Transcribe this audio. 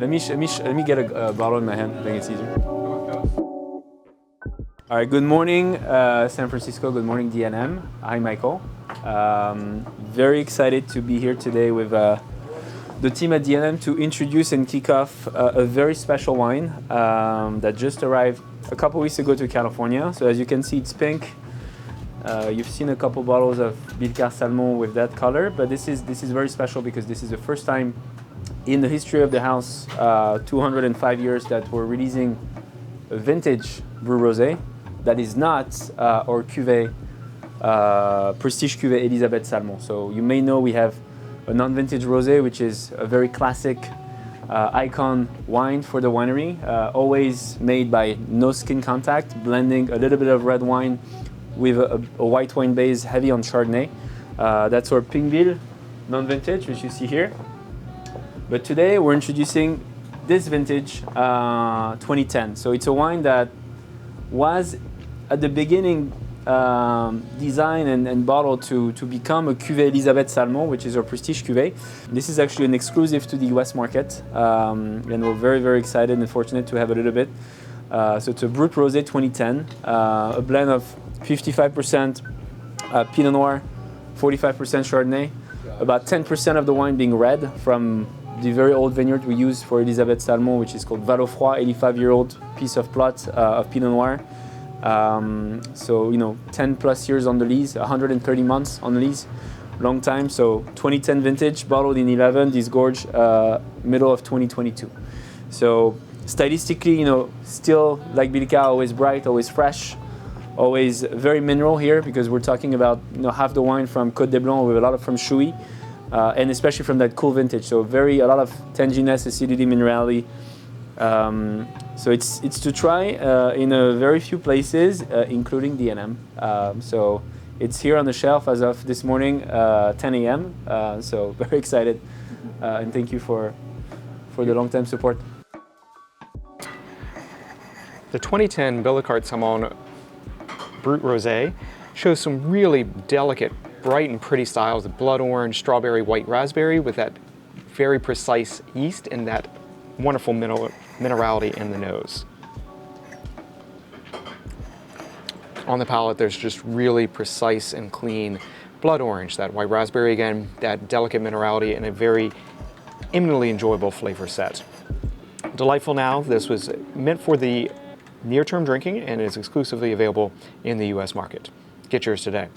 Let me get a bottle in my hand. I think it's easier. All right. Good morning, San Francisco. Good morning, DNM. Hi, Michael. Very excited to be here today with the team at DNM to introduce and kick off a very special wine that just arrived a couple weeks ago to California. So as you can see, it's pink. You've seen a couple bottles of Billecart Salmon with that color, but this is very special because this is the first time in the history of the house, 205 years, that we're releasing a vintage Brut Rosé that is not our cuvee, prestige cuvee Elisabeth Salmon. So you may know we have a non-vintage rosé, which is a very classic icon wine for the winery, always made by no skin contact, blending a little bit of red wine with a white wine base heavy on Chardonnay. That's our Pinkville non-vintage, which you see here. But today we're introducing this vintage 2010. So it's a wine that was at the beginning designed and bottled to become a cuvée Elisabeth Salmon, which is our prestige cuvée. This is actually an exclusive to the US market, and we're very, very excited and fortunate to have a little bit. So it's a Brut Rosé 2010, a blend of 55% Pinot Noir, 45% Chardonnay, about 10% of the wine being red from the very old vineyard we use for Elisabeth Salmon, which is called Valofroy, 85-year-old piece of plot of Pinot Noir. So, 10 plus years on the lease, 130 months on the lease, long time. So 2010 vintage, bottled in 11, this gorge, middle of 2022. So stylistically, still like Billecart, always bright, always fresh, always very mineral here, because we're talking about half the wine from Côte des Blancs with a lot of from Chouy, and especially from that cool vintage. So a lot of tanginess, acidity, minerality. So it's to try in a very few places, including DNM. So it's here on the shelf as of this morning, 10 a.m. So very excited, and thank you for the long-time support. The 2010 Billecart Salmon Brut Rosé shows some really delicate, bright and pretty styles of blood orange, strawberry, white raspberry, with that very precise yeast and that wonderful minerality in the nose. On the palate, there's just really precise and clean blood orange, that white raspberry again, that delicate minerality, and a very eminently enjoyable flavor set. Delightful now. This was meant for the near-term drinking and is exclusively available in the US market. Get yours today.